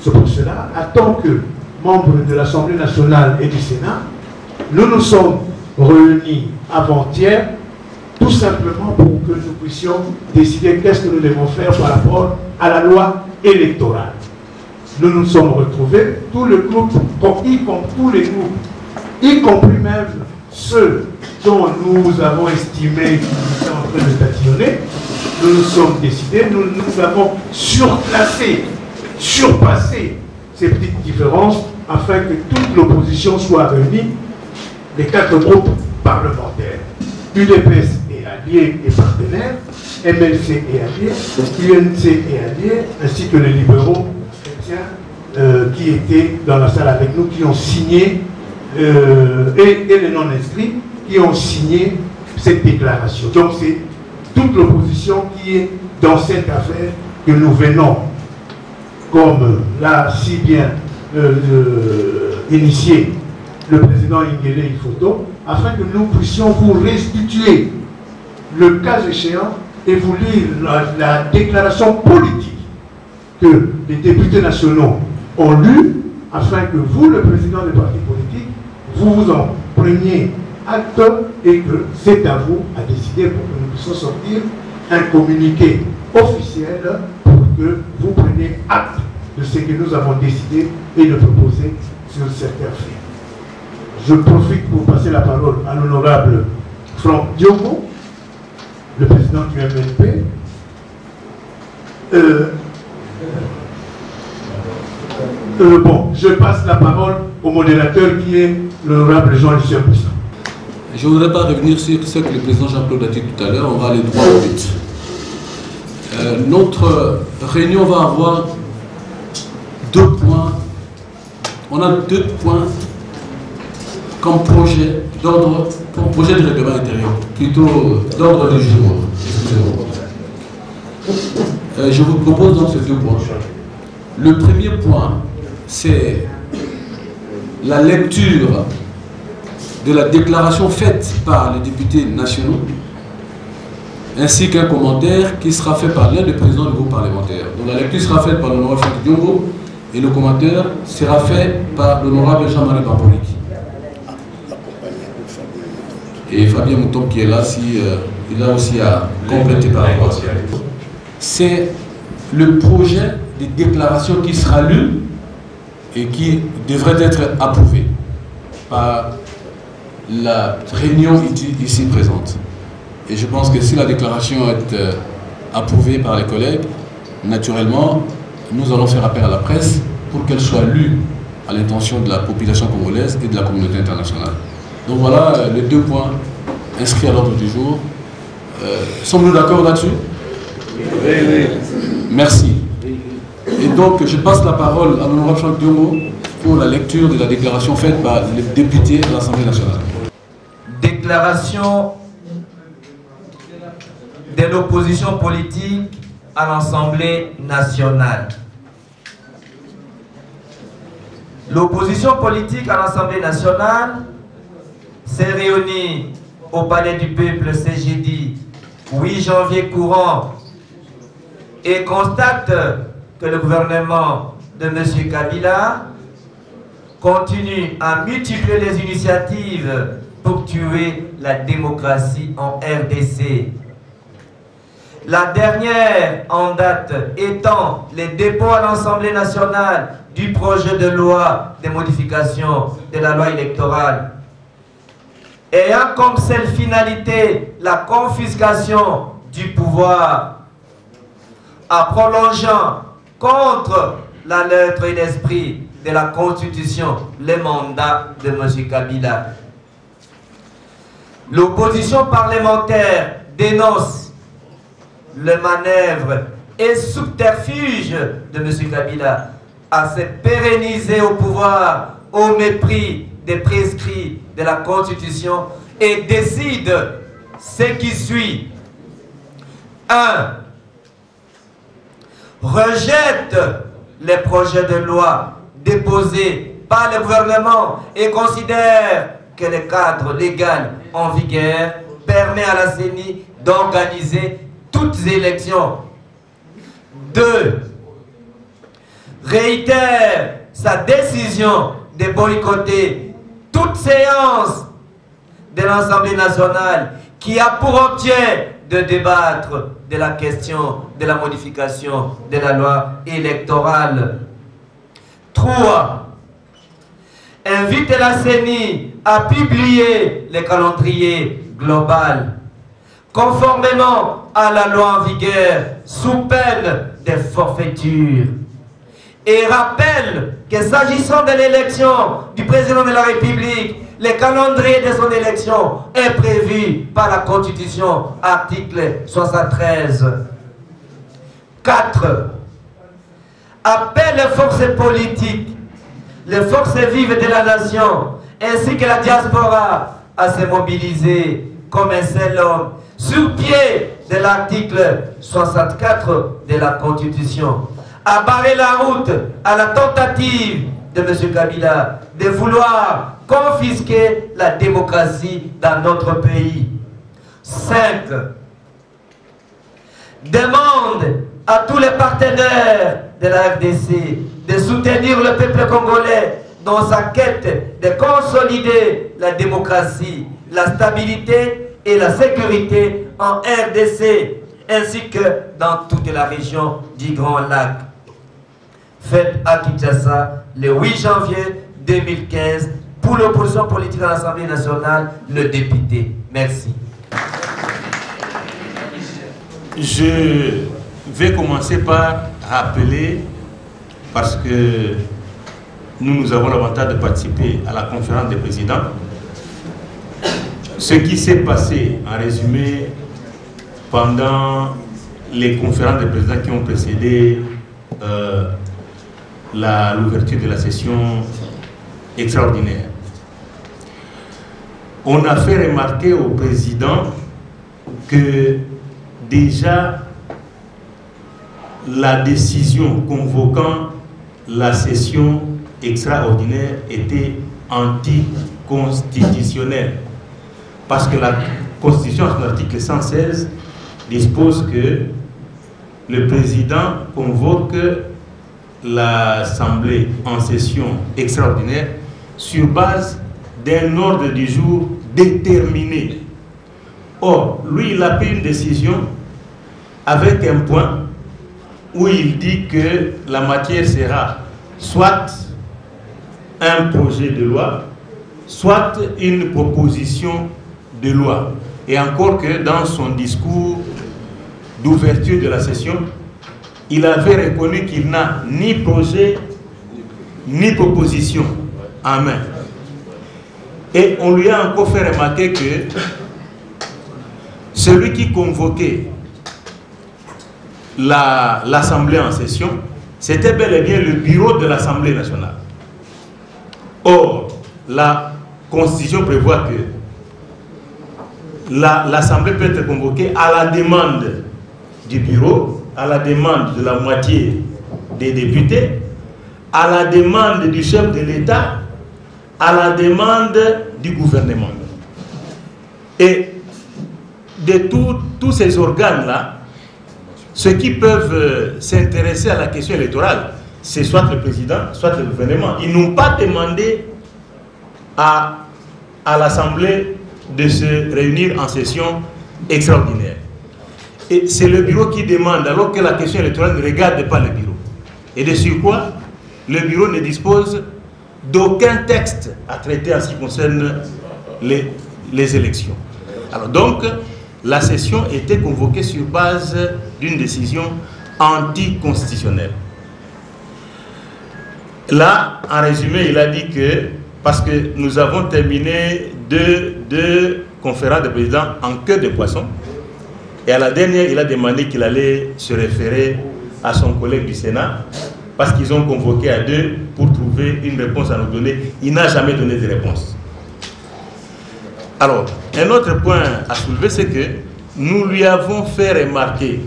C'est pour cela, en tant que membres de l'Assemblée nationale et du Sénat, nous nous sommes réunis avant-hier tout simplement pour que nous puissions décider qu'est-ce que nous devons faire par rapport à la loi électorale. Nous nous sommes retrouvés, tous les groupes, tous les groupes, y compris même ceux dont nous avons estimé qu'ils étaient en train de tatillonner, nous nous sommes décidés, nous avons surpassé ces petites différences afin que toute l'opposition soit réunie, les 4 groupes parlementaires, UDPS et alliés et partenaires, MLC et alliés, UNC et alliés, ainsi que les libéraux chrétiens qui étaient dans la salle avec nous, qui ont signé, et les non-inscrits qui ont signé cette déclaration. Donc c'est toute l'opposition qui est dans cette affaire que nous venons, comme l'a si bien initié le président Nguele Ifoto, afin que nous puissions vous restituer, le cas échéant, et vous lire la déclaration politique que les députés nationaux ont lue, afin que vous, le président des partis politiques, vous en preniez acte et que c'est à vous à décider pour que nous puissions sortir un communiqué officiel pour que vous preniez acte de ce que nous avons décidé et de proposer sur certains faits. Je profite pour passer la parole à l'honorable Franck Diogo, le président du MNP. Bon, je passe la parole au modérateur qui est l'honorable Jean-Lucien Poussin. Je ne voudrais pas revenir sur ce que le président Jean-Claude a dit tout à l'heure, on va aller droit au but. Notre réunion va avoir 2 points. On a 2 points comme projet d'ordre, comme projet de règlement intérieur, plutôt d'ordre du jour. Je vous propose donc ces 2 points. Le premier point, c'est la lecture de la déclaration faite par les députés nationaux, ainsi qu'un commentaire qui sera fait par l'un des présidents du groupe parlementaire. Donc la lecture sera faite par l'honorable Franck Diogo et le commentaire sera fait par l'honorable Jean-Marie Bampolik. Et Fabien Mouton qui est là, si, il a aussi à compléter par rapport à ça. C'est le projet de déclaration qui sera lu et qui devrait être approuvé par la réunion ici présente. Et je pense que si la déclaration est approuvée par les collègues, naturellement, nous allons faire appel à la presse pour qu'elle soit lue à l'intention de la population congolaise et de la communauté internationale. Donc voilà les 2 points inscrits à l'ordre du jour. Sommes-nous d'accord là-dessus? Merci. Et donc, je passe la parole à l'honorable Franck Diomo pour la lecture de la déclaration faite par le député de l'Assemblée nationale. Déclaration de l'opposition politique à l'Assemblée nationale. L'opposition politique à l'Assemblée nationale s'est réunie au Palais du Peuple ce jeudi 8 janvier courant et constate que le gouvernement de M. Kabila continue à multiplier les initiatives pour tuer la démocratie en RDC. La dernière en date étant les dépôts à l'Assemblée nationale du projet de loi de modification de la loi électorale, ayant comme seule finalité la confiscation du pouvoir, en prolongeant contre la lettre et l'esprit de la Constitution le mandat de M. Kabila. L'opposition parlementaire dénonce le manœuvre et subterfuge de M. Kabila à se pérenniser au pouvoir au mépris des prescrits de la Constitution et décide ce qui suit. 1. Rejette les projets de loi déposés par le gouvernement et considère que le cadre légal en vigueur permet à la CENI d'organiser toutes les élections. 2. Réitère sa décision de boycotter toute séance de l'Assemblée nationale qui a pour objet de débattre de la question de la modification de la loi électorale. 3. Invite la CENI à publier le calendrier global conformément à la loi en vigueur sous peine de forfaiture. Et rappelle que s'agissant de l'élection du président de la République, le calendrier de son élection est prévu par la Constitution, article 73. 4. Appelle les forces politiques, les forces vives de la nation, ainsi que la diaspora à se mobiliser comme un seul homme, sur pied de l'article 64 de la Constitution, à barrer la route à la tentative de M. Kabila de vouloir confisquer la démocratie dans notre pays. 5. Demande à tous les partenaires de la RDC de soutenir le peuple congolais dans sa quête de consolider la démocratie, la stabilité et la sécurité en RDC, ainsi que dans toute la région du Grand Lac. Faite à Kinshasa le 8 janvier 2015 pour l'opposition politique à l'Assemblée nationale, le député. Merci. Je vais commencer par rappeler, parce que nous avons l'avantage de participer à la conférence des présidents, ce qui s'est passé en résumé pendant les conférences des présidents qui ont précédé l'ouverture de la session extraordinaire. On a fait remarquer au président que déjà la décision convoquant la session extraordinaire était anticonstitutionnelle, parce que la Constitution, en l'article 116, dispose que le président convoque l'Assemblée en session extraordinaire sur base d'un ordre du jour déterminé. Or, lui, il a pris une décision avec un point où il dit que la matière sera soit un projet de loi, soit une proposition de loi. Et encore que dans son discours d'ouverture de la session, il avait reconnu qu'il n'a ni projet ni proposition en main. Et on lui a encore fait remarquer que celui qui convoquait l'Assemblée en session, c'était bel et bien le bureau de l'Assemblée nationale. Or, la Constitution prévoit que l'Assemblée peut être convoquée à la demande du bureau, à la demande de la moitié des députés, à la demande du chef de l'État, à la demande du gouvernement. Et de tous ces organes-là, ceux qui peuvent s'intéresser à la question électorale, c'est soit le président, soit le gouvernement. Ils n'ont pas demandé à l'Assemblée de se réunir en session extraordinaire. Et c'est le bureau qui demande, alors que la question électorale ne regarde pas le bureau. Et de surcroît, le bureau ne dispose d'aucun texte à traiter en ce qui concerne les élections. Alors donc, la session était convoquée sur base d'une décision anticonstitutionnelle. Là, en résumé, il a dit que, parce que nous avons terminé deux conférences de présidents en queue de poisson, et à la dernière, il a demandé qu'il allait se référer à son collègue du Sénat, parce qu'ils ont convoqué à deux pour trouver une réponse à nous donner. Il n'a jamais donné de réponse. Alors, un autre point à soulever, c'est que nous lui avons fait remarquer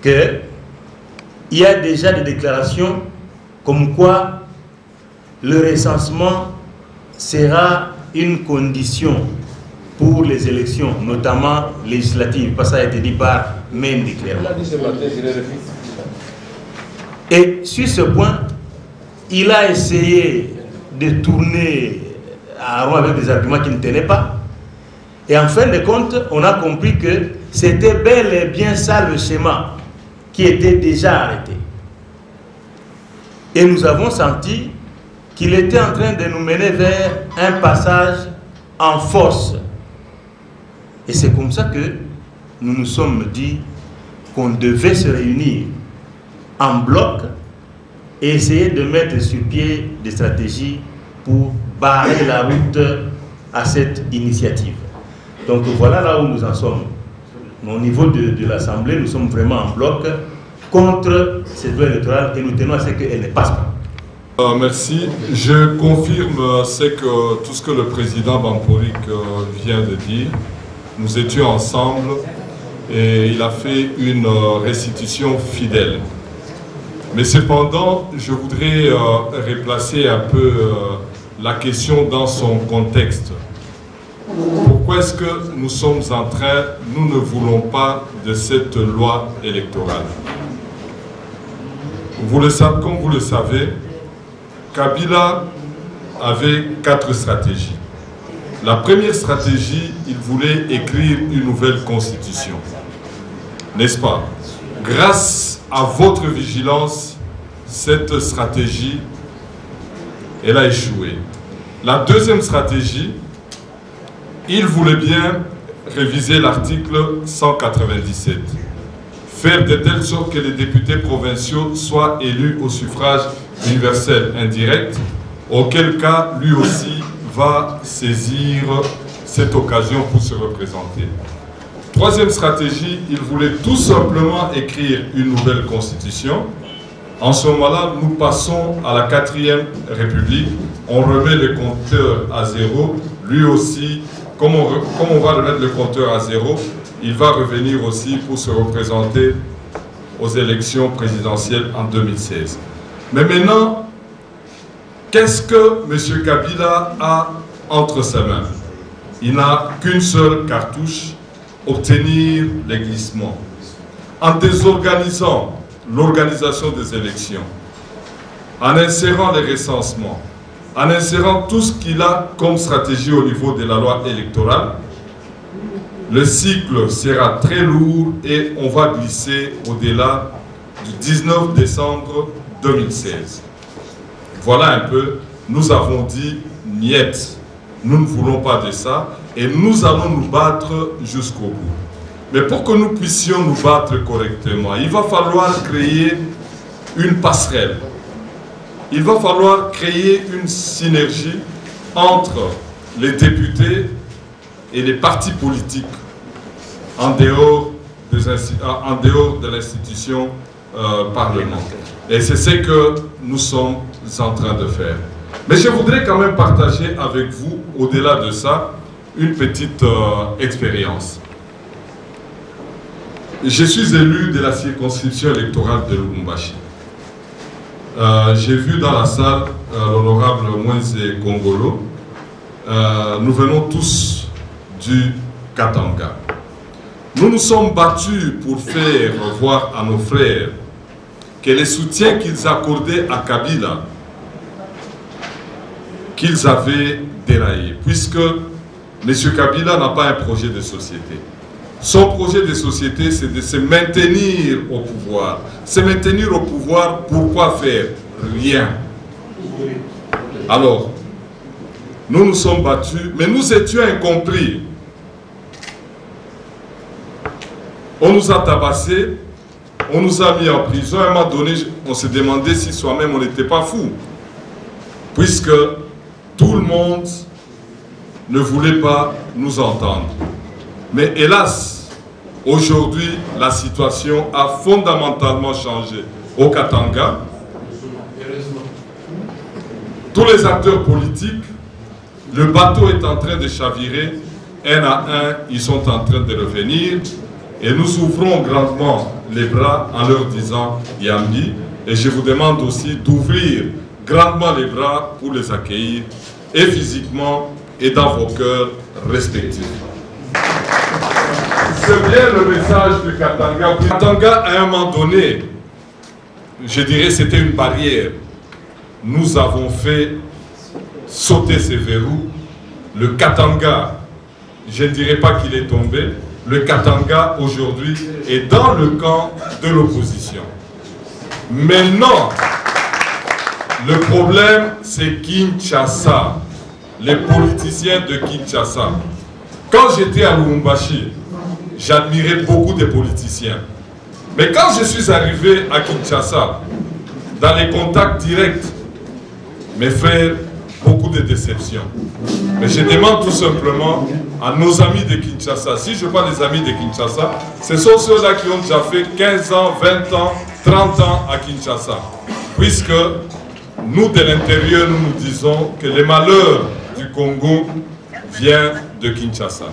qu'il y a déjà des déclarations comme quoi le recensement sera une condition pour les élections, notamment législatives, parce que ça a été dit par Mendy clairement. Et sur ce point, il a essayé de tourner à rond avec des arguments qui ne tenaient pas. Et en fin de compte, on a compris que c'était bel et bien ça le schéma qui était déjà arrêté. Et nous avons senti qu'il était en train de nous mener vers un passage en force. Et c'est comme ça que nous nous sommes dit qu'on devait se réunir en bloc et essayer de mettre sur pied des stratégies pour barrer la route à cette initiative. Donc voilà là où nous en sommes. Au niveau de l'Assemblée, nous sommes vraiment en bloc contre cette loi électorale et nous tenons à ce qu'elle ne passe pas. Merci. Je confirme tout ce que le président Bamporik vient de dire. Nous étions ensemble et il a fait une restitution fidèle. Mais cependant, je voudrais replacer un peu la question dans son contexte. Pourquoi est-ce que nous sommes en train, nous ne voulons pas de cette loi électorale? Vous le savez, comme vous le savez, Kabila avait 4 stratégies. La première stratégie, il voulait écrire une nouvelle constitution. N'est-ce pas? Grâce à votre vigilance, cette stratégie, elle a échoué. La deuxième stratégie, il voulait bien réviser l'article 197. Faire de telle sorte que les députés provinciaux soient élus au suffrage universel indirect, auquel cas, lui aussi, va saisir cette occasion pour se représenter. Troisième stratégie, il voulait tout simplement écrire une nouvelle constitution. En ce moment-là, nous passons à la 4e République. On remet le compteur à zéro. Lui aussi, comme on va remettre le compteur à zéro, il va revenir aussi pour se représenter aux élections présidentielles en 2016. Mais maintenant, qu'est-ce que M. Kabila a entre ses mains? Il n'a qu'une seule cartouche, obtenir les glissements. En désorganisant l'organisation des élections, en insérant les recensements, en insérant tout ce qu'il a comme stratégie au niveau de la loi électorale, le cycle sera très lourd et on va glisser au-delà du 19 décembre 2016. Voilà un peu, nous avons dit niet, nous ne voulons pas de ça et nous allons nous battre jusqu'au bout. Mais pour que nous puissions nous battre correctement, il va falloir créer une passerelle. Il va falloir créer une synergie entre les députés et les partis politiques en dehors en dehors de l'institution parlementaire. Et c'est ce que nous sommes en train de faire. Mais je voudrais quand même partager avec vous, au-delà de ça, une petite expérience. Je suis élu de la circonscription électorale de Lubumbashi. J'ai vu dans la salle l'honorable Moïse Kongolo. Nous venons tous du Katanga. Nous nous sommes battus pour faire voir à nos frères que les soutiens qu'ils accordaient à Kabila, qu'ils avaient déraillé, puisque M. Kabila n'a pas un projet de société. Son projet de société, c'est de se maintenir au pouvoir. Se maintenir au pouvoir, pourquoi faire? Rien. Alors, nous nous sommes battus, mais nous étions incompris. On nous a tabassés, on nous a mis en prison. À un moment donné, on s'est demandé si soi-même on n'était pas fou. Puisque tout le monde ne voulait pas nous entendre. Mais hélas, aujourd'hui, la situation a fondamentalement changé au Katanga. Tous les acteurs politiques, le bateau est en train de chavirer, un à un, ils sont en train de revenir. Et nous ouvrons grandement les bras en leur disant Yambi. Et je vous demande aussi d'ouvrir grandement les bras pour les accueillir, et physiquement et dans vos cœurs respectifs. C'est bien le message du Katanga. Le Katanga, à un moment donné, je dirais c'était une barrière. Nous avons fait sauter ces verrous. Le Katanga, je ne dirais pas qu'il est tombé. Le Katanga, aujourd'hui, est dans le camp de l'opposition. Maintenant, le problème, c'est Kinshasa, les politiciens de Kinshasa. Quand j'étais à Lubumbashi, j'admirais beaucoup des politiciens. Mais quand je suis arrivé à Kinshasa, dans les contacts directs, mes frères, beaucoup de déceptions. Mais je demande tout simplement à nos amis de Kinshasa, si je parle des amis de Kinshasa, ce sont ceux-là qui ont déjà fait 15 ans, 20 ans, 30 ans à Kinshasa. Puisque nous, de l'intérieur, nous nous disons que les malheurs du Congo viennent de Kinshasa.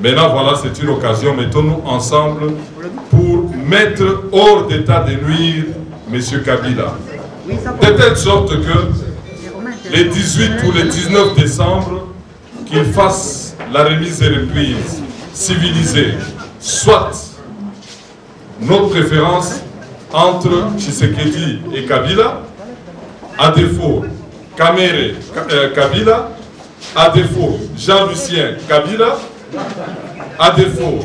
Maintenant, voilà, c'est une occasion, mettons-nous ensemble pour mettre hors d'état de nuire M. Kabila. De telle sorte que les 18 ou les 19 décembre, qu'il fasse la remise et reprise civilisée, soit notre préférence entre Tshisekedi et Kabila, à défaut Kamere Kabila, à défaut Jean-Lucien Kabila, à défaut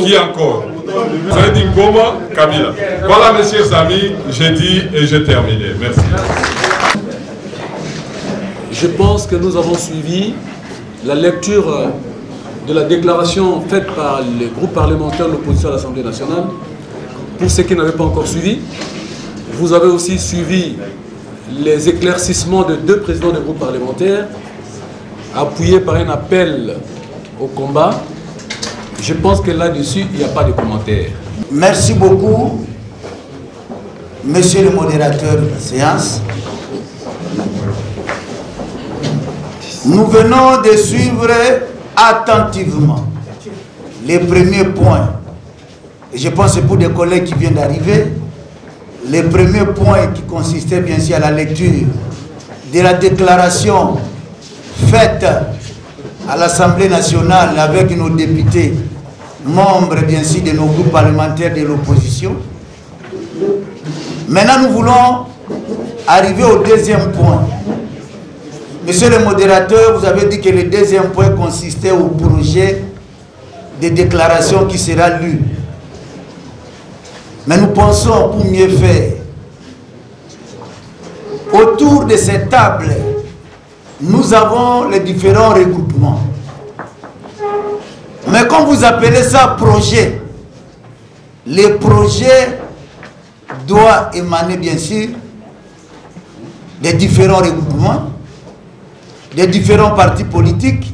qui encore Freddy Ngoma Kabila. Voilà mes chers amis, j'ai dit et j'ai terminé. Merci. Je pense que nous avons suivi la lecture de la déclaration faite par le groupe parlementaire de l'opposition à l'Assemblée nationale. Pour ceux qui n'avaient pas encore suivi, vous avez aussi suivi les éclaircissements de deux présidents de groupes parlementaires, appuyés par un appel au combat. Je pense que là-dessus, il n'y a pas de commentaires. Merci beaucoup, monsieur le modérateur de la séance. Nous venons de suivre attentivement les premiers points. Et je pense que pour des collègues qui viennent d'arriver, les premiers points qui consistaient bien sûr à la lecture de la déclaration faite à l'Assemblée nationale avec nos députés, membres bien sûr de nos groupes parlementaires de l'opposition. Maintenant, nous voulons arriver au deuxième point. Monsieur le modérateur, vous avez dit que le deuxième point consistait au projet de déclaration qui sera lu. Mais nous pensons pour mieux faire. Autour de cette table, nous avons les différents regroupements. Mais quand vous appelez ça projet, les projets doivent émaner bien sûr des différents regroupements, des différents partis politiques.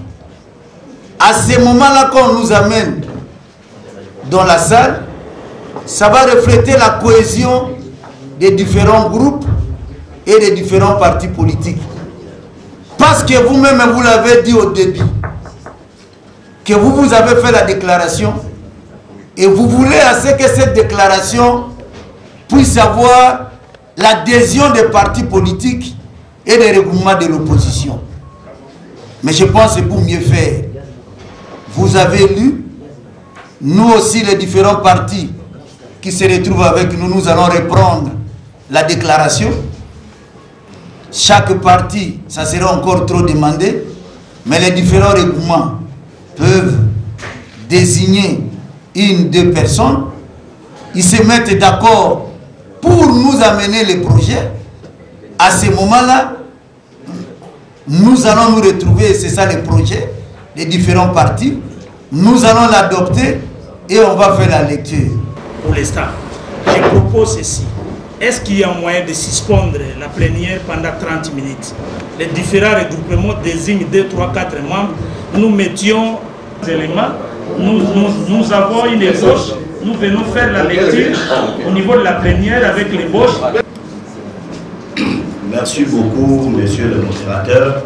À ce moment-là, quand on nous amène dans la salle, ça va refléter la cohésion des différents groupes et des différents partis politiques. Parce que vous-même, vous l'avez dit au début, que vous avez fait la déclaration et vous voulez à ce que cette déclaration puisse avoir l'adhésion des partis politiques et des regroupements de l'opposition. Mais je pense que pour mieux faire, vous avez lu, nous aussi les différents partis qui se retrouvent avec nous, nous allons reprendre la déclaration. Chaque parti, ça sera encore trop demandé, mais les différents regroupements peuvent désigner une, deux personnes. Ils se mettent d'accord pour nous amener les projets. À ce moment-là, nous allons nous retrouver, c'est ça les projets, les différents partis. Nous allons l'adopter et on va faire la lecture. Pour l'instant, je propose ceci. Est-ce qu'il y a un moyen de suspendre la plénière pendant 30 minutes? Les différents regroupements désignent 2, 3, 4 membres. Nous mettions des éléments. Nous avons une ébauche. Nous venons faire la lecture au niveau de la plénière avec l'ébauche. Merci beaucoup, monsieur le modérateur.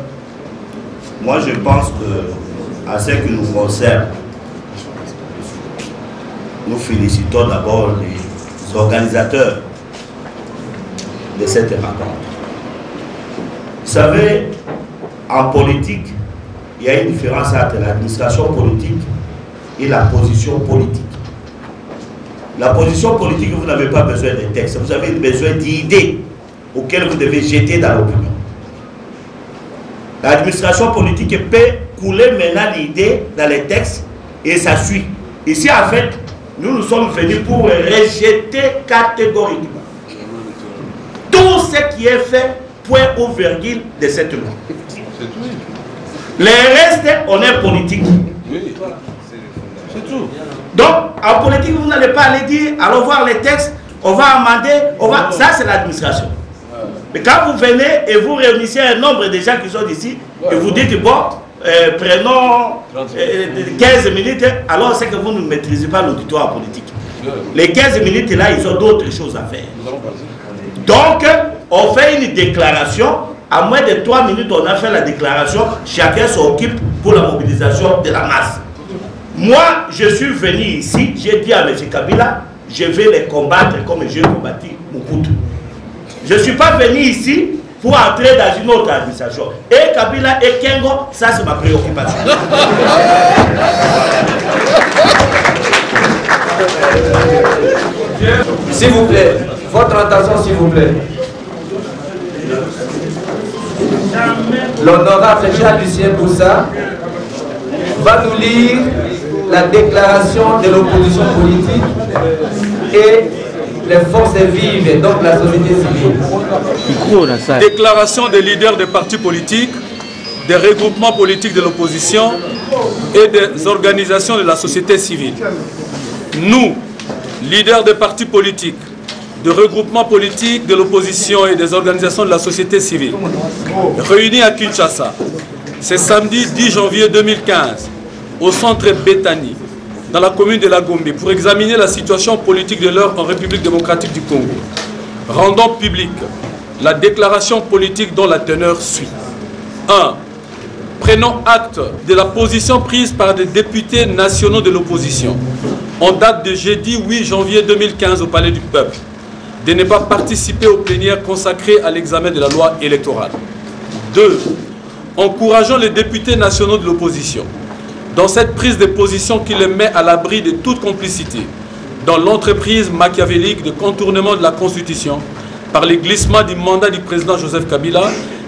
Moi, je pense que, à ce qui nous concerne, nous félicitons d'abord les organisateurs de cette rencontre. Vous savez, en politique, il y a une différence entre l'administration politique et la position politique. La position politique, vous n'avez pas besoin de textes, vous avez besoin d'idées auxquelles vous devez jeter dans l'opinion. L'administration politique peut couler maintenant l'idée dans les textes et ça suit. Ici, en fait, nous sommes venus pour rejeter catégoriquement tout ce qui est fait, point au virgule de cette loi. Les restes, on est politique. C'est tout. Donc, en politique, vous n'allez pas aller dire, allons voir les textes, on va amender, ça c'est l'administration. Mais quand vous venez et vous réunissez un nombre de gens qui sont ici, et vous dites, bon, prenons 15 minutes, alors c'est que vous ne maîtrisez pas l'auditoire politique. Les 15 minutes là, ils ont d'autres choses à faire. Donc, on fait une déclaration, à moins de 3 minutes, on a fait la déclaration, chacun s'occupe pour la mobilisation de la masse. Moi, je suis venu ici, j'ai dit à M. Kabila, je vais les combattre comme j'ai combattu Mobutu. Je ne suis pas venu ici pour entrer dans une autre administration. Et Kabila et Kengo, ça c'est ma préoccupation. S'il vous plaît, votre attention s'il vous plaît. L'honorable Jean-Lucien Boussa va nous lire la déclaration de l'opposition politique et les forces vives, donc la société civile. Déclaration des leaders des partis politiques, des regroupements politiques de l'opposition et des organisations de la société civile. Nous, leaders des partis politiques, de regroupements politiques de l'opposition et des organisations de la société civile, réunis à Kinshasa, ce samedi 10 janvier 2015, au centre Béthanie, dans la commune de la Gombe, pour examiner la situation politique de l'heure en République démocratique du Congo. Rendons publique la déclaration politique dont la teneur suit. 1. Prenons acte de la position prise par des députés nationaux de l'opposition, en date de jeudi 8 janvier 2015 au Palais du Peuple, de ne pas participer aux plénières consacrées à l'examen de la loi électorale. 2. Encourageons les députés nationaux de l'opposition dans cette prise de position qui les met à l'abri de toute complicité dans l'entreprise machiavélique de contournement de la Constitution par les glissements du mandat du président Joseph Kabila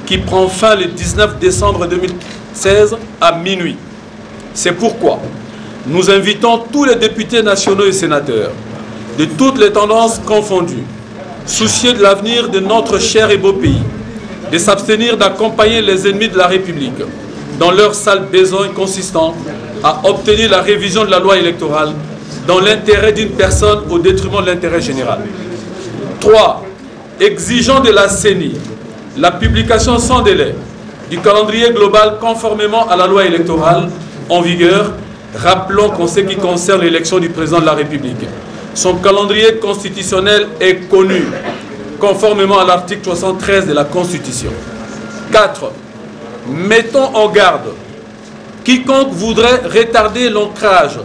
qui prend fin le 19 décembre 2016 à minuit. C'est pourquoi nous invitons tous les députés nationaux et sénateurs, de toutes les tendances confondues, soucieux de l'avenir de notre cher et beau pays, de s'abstenir d'accompagner les ennemis de la République dans leur sale besoin consistant à obtenir la révision de la loi électorale dans l'intérêt d'une personne au détriment de l'intérêt général. 3. Exigeons de la CENI la publication sans délai du calendrier global conformément à la loi électorale en vigueur Rappelons qu'en ce qui concerne l'élection du président de la République, son calendrier constitutionnel est connu, conformément à l'article 73 de la Constitution. 4. Mettons en garde quiconque voudrait retarder l'ancrage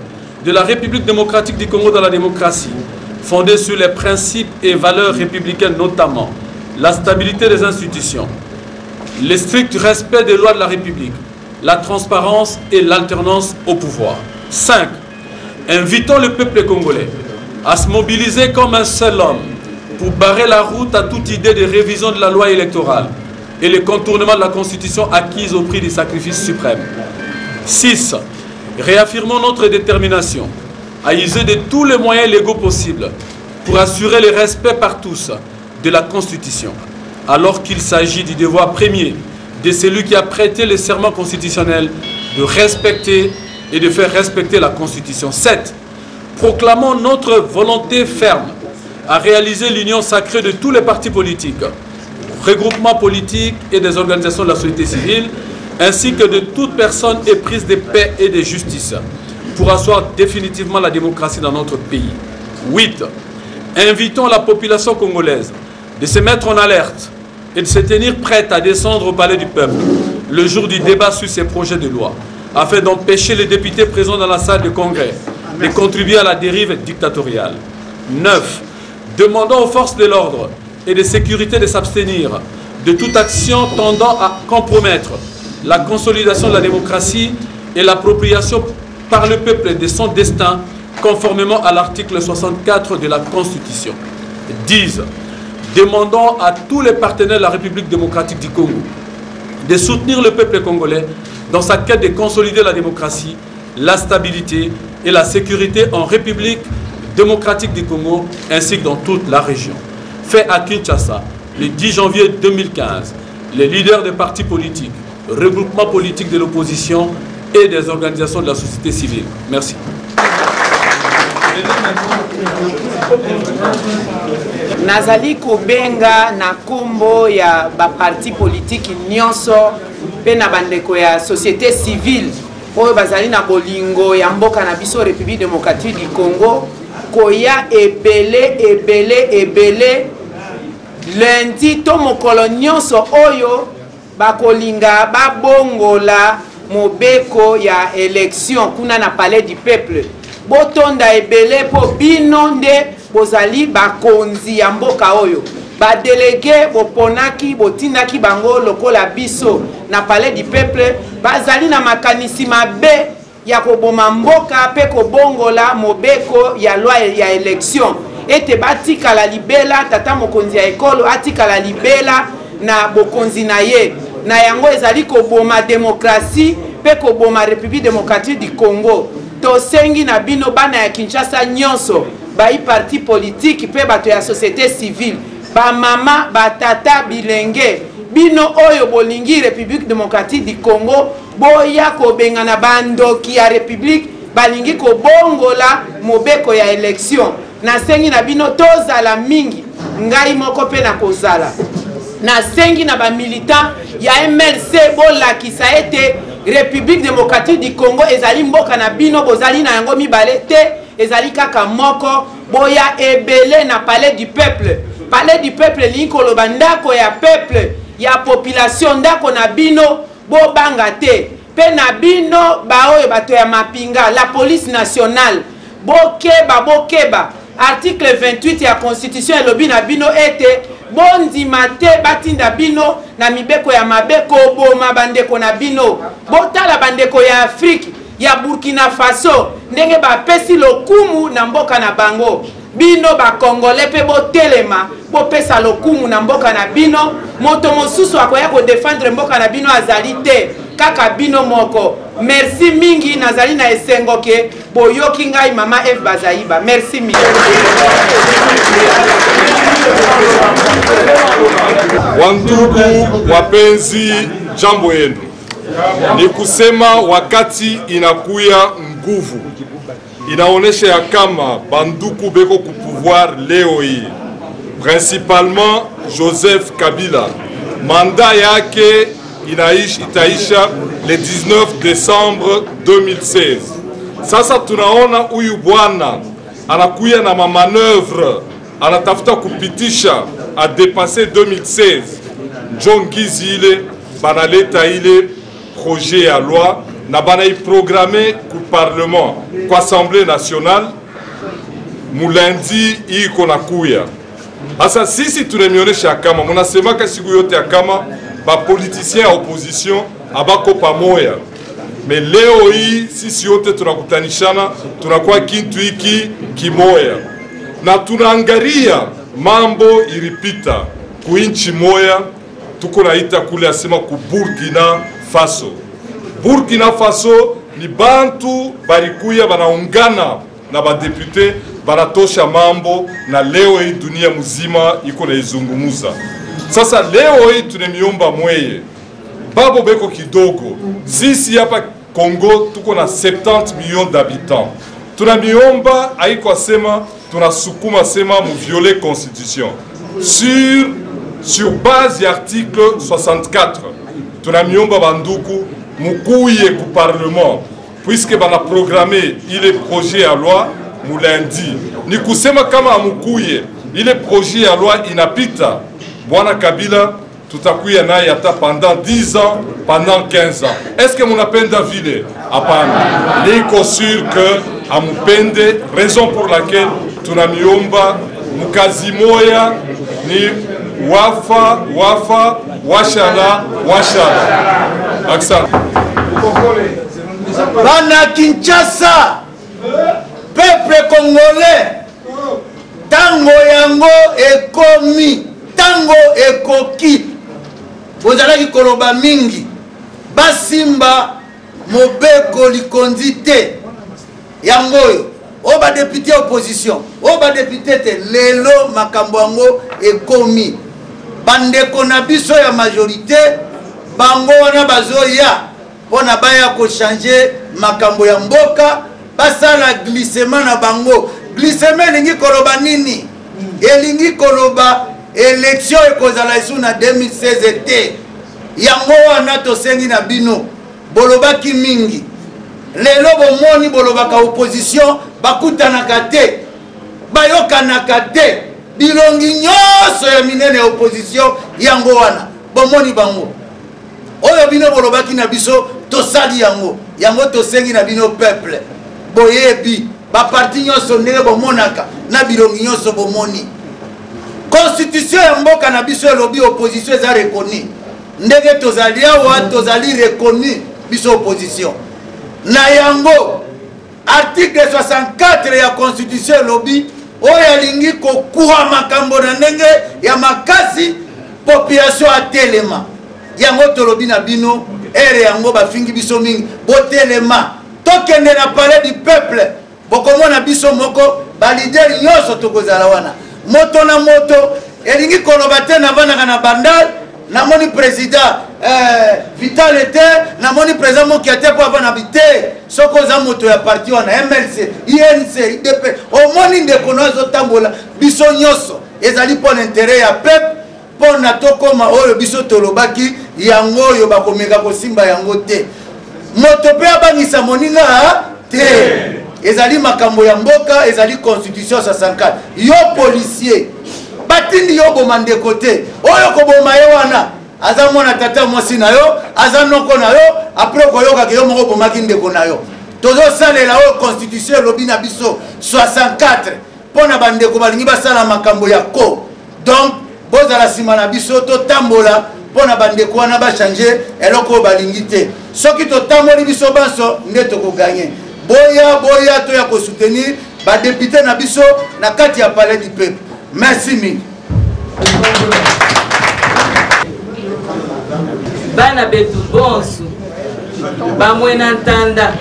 de la République démocratique du Congo dans la démocratie, fondée sur les principes et valeurs républicaines, notamment la stabilité des institutions, le strict respect des lois de la République, la transparence et l'alternance au pouvoir. 5. Invitons le peuple congolais à se mobiliser comme un seul homme pour barrer la route à toute idée de révision de la loi électorale et le contournement de la Constitution acquise au prix du sacrifice suprême. 6. Réaffirmons notre détermination à user de tous les moyens légaux possibles pour assurer le respect par tous de la Constitution, alors qu'il s'agit du devoir premier de celui qui a prêté le serment constitutionnel de respecter et de faire respecter la Constitution. 7. Proclamons notre volonté ferme à réaliser l'union sacrée de tous les partis politiques, regroupements politiques et des organisations de la société civile, ainsi que de toute personne éprise de paix et de justice, pour asseoir définitivement la démocratie dans notre pays. 8. Invitons la population congolaise de se mettre en alerte et de se tenir prête à descendre au palais du peuple le jour du débat sur ces projets de loi, afin d'empêcher les députés présents dans la salle de congrès de contribuer à la dérive dictatoriale. 9. Demandons aux forces de l'ordre et de sécurité de s'abstenir de toute action tendant à compromettre la consolidation de la démocratie et l'appropriation par le peuple de son destin, conformément à l'article 64 de la Constitution. 10. Demandons à tous les partenaires de la République démocratique du Congo de soutenir le peuple congolais dans sa quête de consolider la démocratie, la stabilité et la sécurité en République démocratique du Congo ainsi que dans toute la région. Fait à Kinshasa, le 10 janvier 2015, les leaders des partis politiques, regroupements politiques de l'opposition et des organisations de la société civile. Merci. Nazali kobenga na kombo ya ba parti politique nyonso pe na bandeko ya société civile oyo bazali na bolingo ya mboka na biso République démocratique du Congo koya ebele lundi to mokolo nyonso oyo bakolinga babongola mobeko ya élection kuna na palais du peuple botonda ebele po bino nde bozali bakonzi ya mboka oyo badelege boponaki botindaki bango lokola biso na palais du peuple bazali na makanisi mabe ya koboma mboka pe kobongola mobeko ya loi ya élection ete batikala libela tata mokonzi ya ekolo atikala libela na bokonzi na ye na yango ezali koboma démocratie pe koboma République démocratique du Congo. Tosengi na bino bana ya Kinshasa nyonso bai parti politique pe bato ya société civile ba mama ba tata bilenge bino oyo bolingi République démocratique du Congo boya kobenga na bandoki ya République balingi kobongola mobeko ya élection na sengi na bino tozala mingi ngai moko pe na kozala na sengi na ba militant ya MLC bolakisa ete République démocratique du Congo ezali mboka na bino bozali na yango mibale te ezali kaka moko boya ebele na palais du peuple lingi koloba ndako ya peuple ya population ndako na bino bobanga te pe na bino baoyo bato ya mapinga la police nationale bokeba article 28 ya constitution elobi na bino ete bondima te batinda bino na mibeko ya mabeko boma bandeko na bino botala bandeko ya Afrique ya Burkina Faso ndenge bapesi lokumu na mboka na bango bino ba Congolais pe botelema bopesa lokumu na mboka na bino moto mosusu akoya ko défendre mboka na bino azali te kaka bino moko. Merci mingi nazali na esengo ke boyoki ngai mama F Bazaiba. Merci mingi. Wandugu wapenzi, jambo yenu. Ni kusema wakati inakuya nguvu inaonesha ya kama banduku beko ku pouvoir leo hii, principalement Joseph Kabila manda yake itaisha le 19 décembre 2016. Sasa tunaona huyu bwana anakuya na mamanœuvre, anatafuta kupitisha a dépasser 2016 John Gizi ile banaleta ile projet ya loi na banai programme ku parlement ku assemblée nationale mulandi iko na kuya. Asa sisi tunemionyesha kama munasemaka siku yote kama ba politicien ya opposition abako pamoja. Mais leo hii sisi yote tunakutanishana, tunakuwa kintu hiki kimoya na tunaangalia mambo ilipita kuinchi moya. Tuko naita kule asema ku Burkina Faso. Burkina Faso ni bantu barikuya banaungana na badepute banatosha mambo, na leo hii dunia mzima iko na izungumuza. Sasa leo hii tunemiomba mweye babo beko kidogo. Sisi hapa Congo tuko na 70 millions d'habitants. Tunamiomba haiko sema tunasukuma sema mu violer constitution sur base ya article 64. Tunamiomba banduku mukuye ku parlement puisque bana programmer ile projet ya loi mulendi. Ni kusema kama amukuye ile projet ya loi inapita, bwana Kabila tutakuya naye hata pendant 10 ans, pendant 15 ans. Est-ce que munapenda vile? Hapana. Niko sûr que amupende, raison pour laquelle tunamiomba mukazi moya ni wafa washala. Aksa. Bana Kinshasa, peuple congolais, tango yango ekomi, tango ekoki. Bozalaki koloba mingi, basimba mobeko likondi te. Yango o ba député opposition, o ba député te lelo makambo yango ekomi. Bandeko na biso ya majorité, bango wana bazoya pona baya ko changer makambo ya mboka, basala glissement na bango. Glissement lingi koloba nini? Elingi koloba élection ekozala isu na 2016 ete. Yango wana tosengi na bino bolobaki mingi. Lelo bomoni bolobaka opposition bakutanaka te, bayokanaka te. Bilongi nyoso ya minene opposition yango wana bomoni bango. Oyo bino bolobaki na biso tosali yango tosengi na bino peuple boyebi ba parti nyoso ndenge bomonaka na bilongi nyoso bomoni. Constitution ya mboka na biso elobi opposition eza reconnue. Ndenge tozali awa tozali reconnue biso opposition. Na yango article 64 ya constitution elobi oyo alingi kokuwa makambo na ndenge ya makasi population atelema. Yango tolobi na bino ere yango bafingi biso mingi botelema tokende na palais du peuple bokomona biso moko balider nyonso tokozala wana moto na moto elingi koloba te na vanaka na bandal na moni président Vital était na moni président Mokiate po avana bité soko za moto ya parti wana MLC INC IDP o moni ndeko nozo tambola biso nyonso ezali pour l'intérêt ya peuple pour na tokoma oyo biso tolobaki yango oyo bakomeka kosimba yango te moto pe abangisa moninga te ezali makambo ya mboka ezali constitution 64 yo policier batindi yo bomandeko te oyo koboma ye wana aza mwana tata mwasi na yo aza noko na yo apres koyoka ke yo moko bomaki ndeko na yo tozosalela oyo constitution elobi na biso 64 mpona bandeko balingi basala makambo ya ko. Donc bozala nsima na biso totambola mpona bandeko wana bachange eloko oyo balingi te. Soki totamboli biso banso nde tokoganye. Boya toya kosoutenir badepute na biso na kati ya palais du peuple. Merci mingi. Bana betu bonsu bamwena ntanda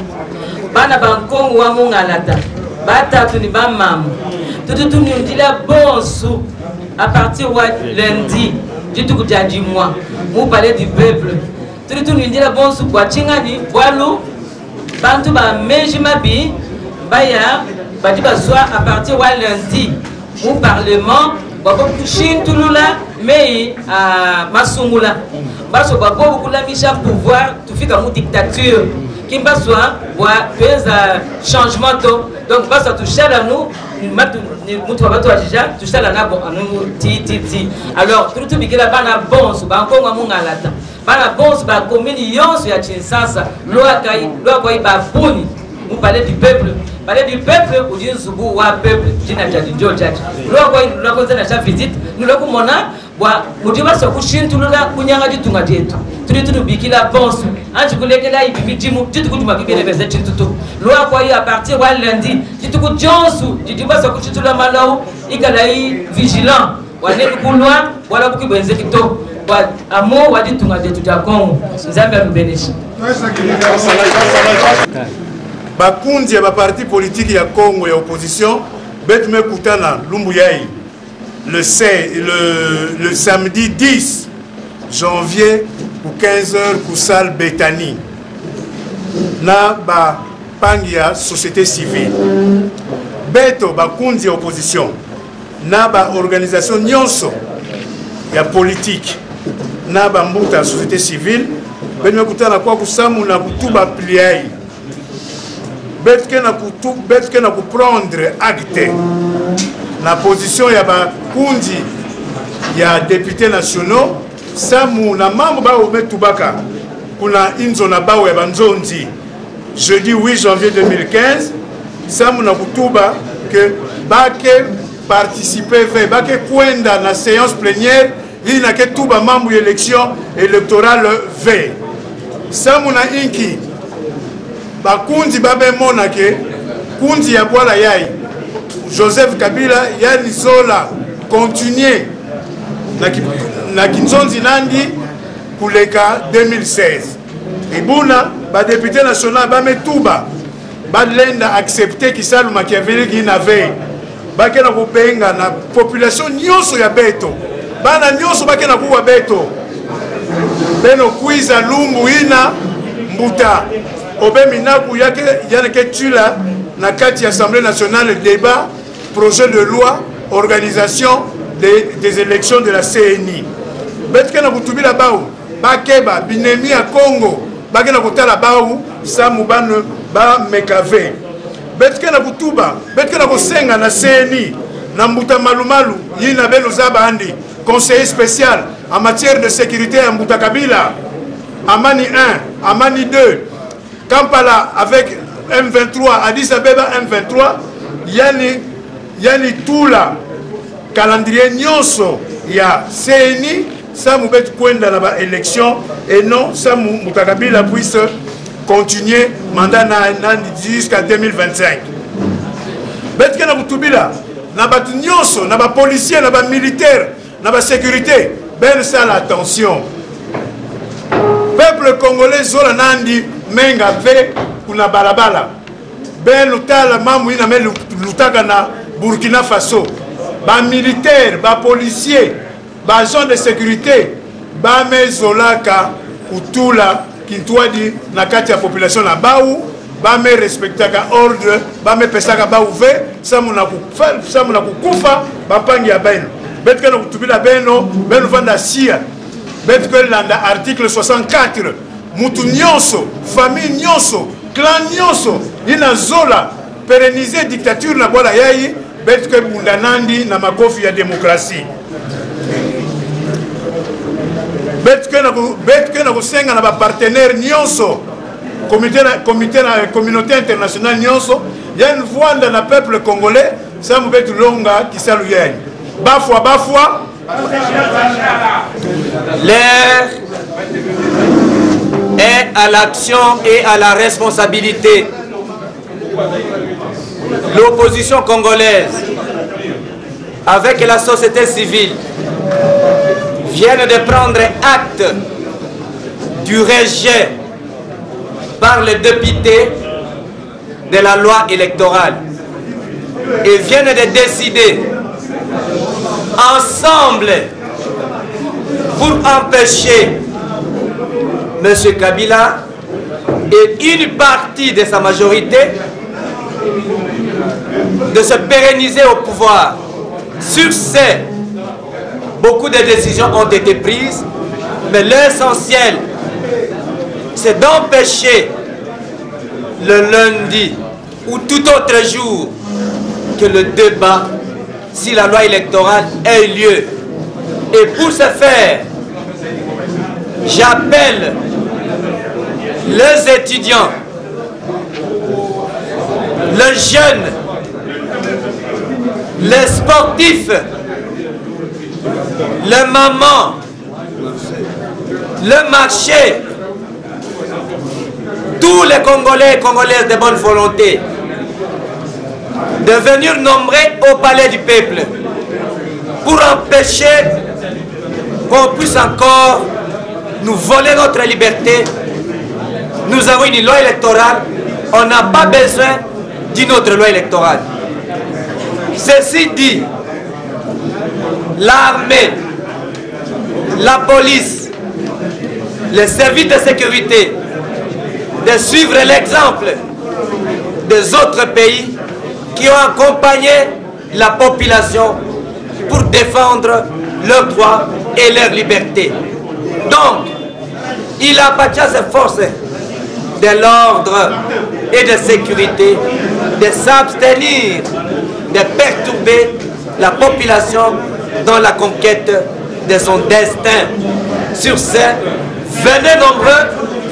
bana bankongo wa mungalata batatu ni bamamu tututu ndila bonsu à partir de lundi du tout du mois mu palais du peuple tututu ndila bonsu kwa chingani bwalu bantu ba mejimabi baya badiba soir à partir de lundi mu parlement babo kushintulula mei a masungula baso babo kulamisha pouvoir tufika mu dictature Kimbaswa, pesa changement donc basa touchala nous mutu wabatu wajija touchala nabo anu ti alors tout bikila bana bonso ba kongo mungalata bana bonso ba commune yonso ya Kinshasa loi kwa ba boni vous parlez du peuple ou d'une zubu wa peuple jina jadi njo jadi loi kwa na cha visite nous le kumona bwa mudiba so kushintulula kunyanga ditunga dietu tulu bikila bonso anti kulekela ibibidimu titukutuma kibele bese titutu loi kwa hiyo à partir wa lundi tituku jonsu didiba so kuchitula malau ikala yi vigilant wane kulwa wala kukibenze kito kwa amo waditunga dietu ja Kongo nzambe alubeneshi bakundi ya parti politique ya Congo ya opposition betume kutana Lumbuyai le samedi 10 janvier pour 15h pour salle Bethany na ba pangia société civile beto bakundi ya opposition na ba organisation nyonso ya politique na ba mbuta société civile betume kutana kwa kusamu na kutuba pliai betke na prendre acte la position ya bakundi ya députés nationaux samu na mambo bao metubaka kuna inzo na bao ya banzonzi jeudi 8 janvier 2015 samu na kutuba que bake participer bake kwenda na séance plénière ina ke tuba mambo ya élection électorale v samu na inki bakundi babemona ke kundi ya bwala yai Joseph Kabila yani zola continuer na kinzonzi nandi kuleka 2016 ibuna ba député national ba metuba ba lenda accepter kisalu Machiavelli na veille bakena kupenga na population nyonso ya beto bana nyonso bakena kuwa beto beno kuiza lumbu ina mbuta obe minaku yake yaneke tula na kati Assemblée nationale débat projet de loi organisation des élections de la CNI betke na kutubila bao bakeba binemi ya Congo bakena kutala bao samu bano ba mekave betke na kutuba betke na kosenga na CNI na mbuta malumalu yina beno zabandi conseiller spécial en matière de sécurité à Mbuta Kabila Amani 1 Amani 2 Kampala avec M23, Addis Abeba M23, yani tout la calendrier nyonso ya CNI, ça m'a fait kwenda na ba élection et non ça Mbuta Kabila puisse continuer mandat jusqu'à 2025. Betke na kutubila na ba nyonso na ba policier na ba militaire na ba sécurité ben ça l'attention. Peuple congolais zola nandi menga ve kuna balabala ben lutala mamu ina me lutaka na Burkina Faso ba militaire ba policier ba agent de sécurité ba mezolaka utula kintwadi na kati ya population na bau ba me respectaka ordre ba me pesaka ba uve samuna kukufa ba pangi ya beno betke na kutubila beno vanda sia betke landa article 64 mutu nyonso famille nyonso clan nyonso ina zola pérenniser dictature na bola yayi betke bundanandi na makofi ya démocratie betke na kusenga na ba partenaire nyonso communauté internationale nyonso ya vwanda na peuple congolais samu betu longa kisalu yayi bafwa l'air est à l'action et à la responsabilité. L'opposition congolaise, avec la société civile, viennent de prendre acte du rejet par les députés de la loi électorale et viennent de décider ensemble pour empêcher M. Kabila et une partie de sa majorité de se pérenniser au pouvoir. Sur ce, beaucoup de décisions ont été prises, mais l'essentiel, c'est d'empêcher le lundi ou tout autre jour que le débat si la loi électorale ait lieu. Et pour ce faire, j'appelle les étudiants, les jeunes, les sportifs, les mamans, le marché, tous les Congolais et Congolaises de bonne volonté, de venir nombrer au palais du peuple pour empêcher qu'on puisse encore nous voler notre liberté. Nous avons une loi électorale, on n'a pas besoin d'une autre loi électorale. Ceci dit, l'armée, la police, les services de sécurité, de suivre l'exemple des autres pays qui ont accompagné la population pour défendre leurs droits et leurs libertés. Donc, il appartient à ces forces de l'ordre et de sécurité de s'abstenir de perturber la population dans la conquête de son destin. Sur ce, venez nombreux,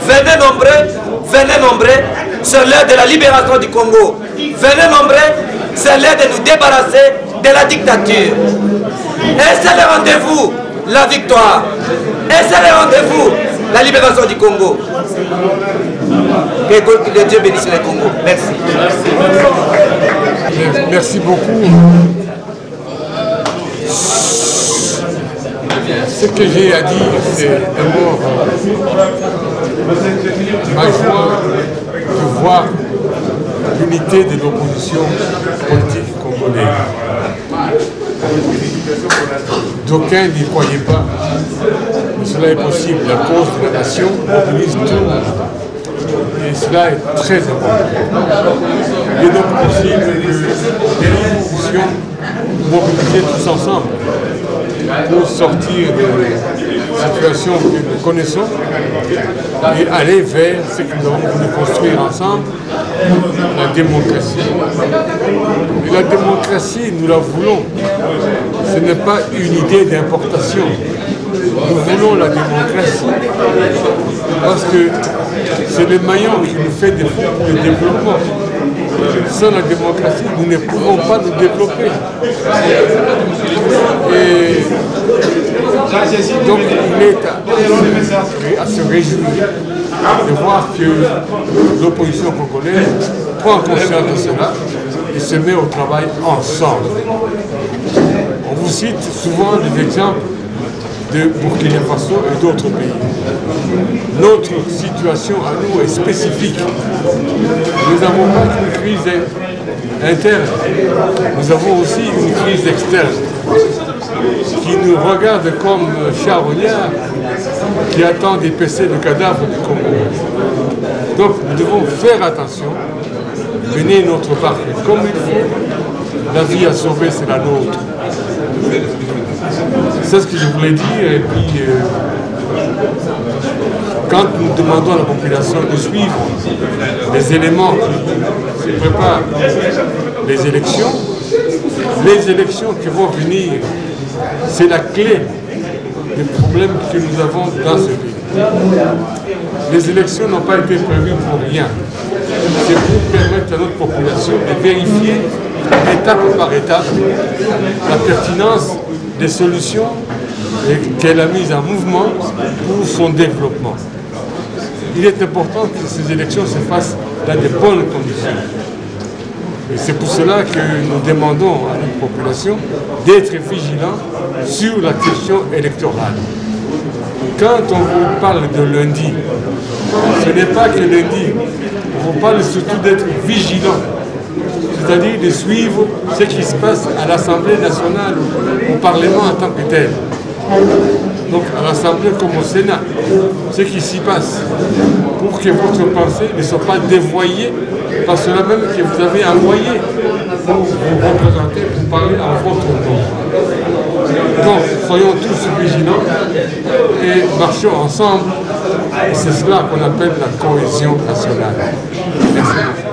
venez nombreux, venez nombreux, c'est l'heure de la libération du Congo. Venez nombreux, c'est l'heure de nous débarrasser de la dictature. Et c'est le rendez-vous, la victoire. Et c'est le rendez-vous, la libération du Congo. Que Dieu bénisse le Congo. Merci. Merci beaucoup. Ce que j'ai à dire, c'est d'abord ma joie de voir l'unité de l'opposition politique congolaise. D'aucuns n'y croyaient pas, mais cela est possible. La cause de la nation mobilise tout le monde. Et cela est très important. Il est donc possible que nous puissions mobiliser tous ensemble pour sortir de la situation que nous connaissons et aller vers ce que nous avons voulu construire ensemble, la démocratie. Et la démocratie, nous la voulons. Ce n'est pas une idée d'importation. Nous voulons la démocratie parce que c'est le maillon qui nous fait défaut pour le développement. Sans la démocratie, nous ne pouvons pas nous développer. Et donc, il est à se réjouir de voir que l'opposition congolaise prend conscience de cela et se met au travail ensemble. On vous cite souvent des exemples de Burkina Faso et d'autres pays. Notre situation à nous est spécifique. Nous n'avons pas qu'une crise interne, nous avons aussi une crise externe qui nous regarde comme charognard qui attend d'épaisser le cadavre du Congo. Donc nous devons faire attention, mener notre barque comme il faut. La vie à sauver, c'est la nôtre. C'est ce que je voulais dire. Et puis, quand nous demandons à la population de suivre les éléments qui préparent les élections qui vont venir, c'est la clé des problèmes que nous avons dans ce pays. Les élections n'ont pas été prévues pour rien. C'est pour permettre à notre population de vérifier étape par étape la pertinence des solutions qu'elle a mises en mouvement pour son développement. Il est important que ces élections se fassent dans de bonnes conditions. Et c'est pour cela que nous demandons à notre population d'être vigilants sur la question électorale. Quand on vous parle de lundi, ce n'est pas que lundi, on vous parle surtout d'être vigilant, c'est-à-dire de suivre ce qui se passe à l'Assemblée nationale, au Parlement en tant que tel. Donc à l'Assemblée comme au Sénat, ce qui s'y passe, pour que votre pensée ne soit pas dévoyée par cela même que vous avez envoyé pour vous représenter, pour parler en votre nom. Donc, soyons tous vigilants et marchons ensemble. Et c'est cela qu'on appelle la cohésion nationale. Merci beaucoup.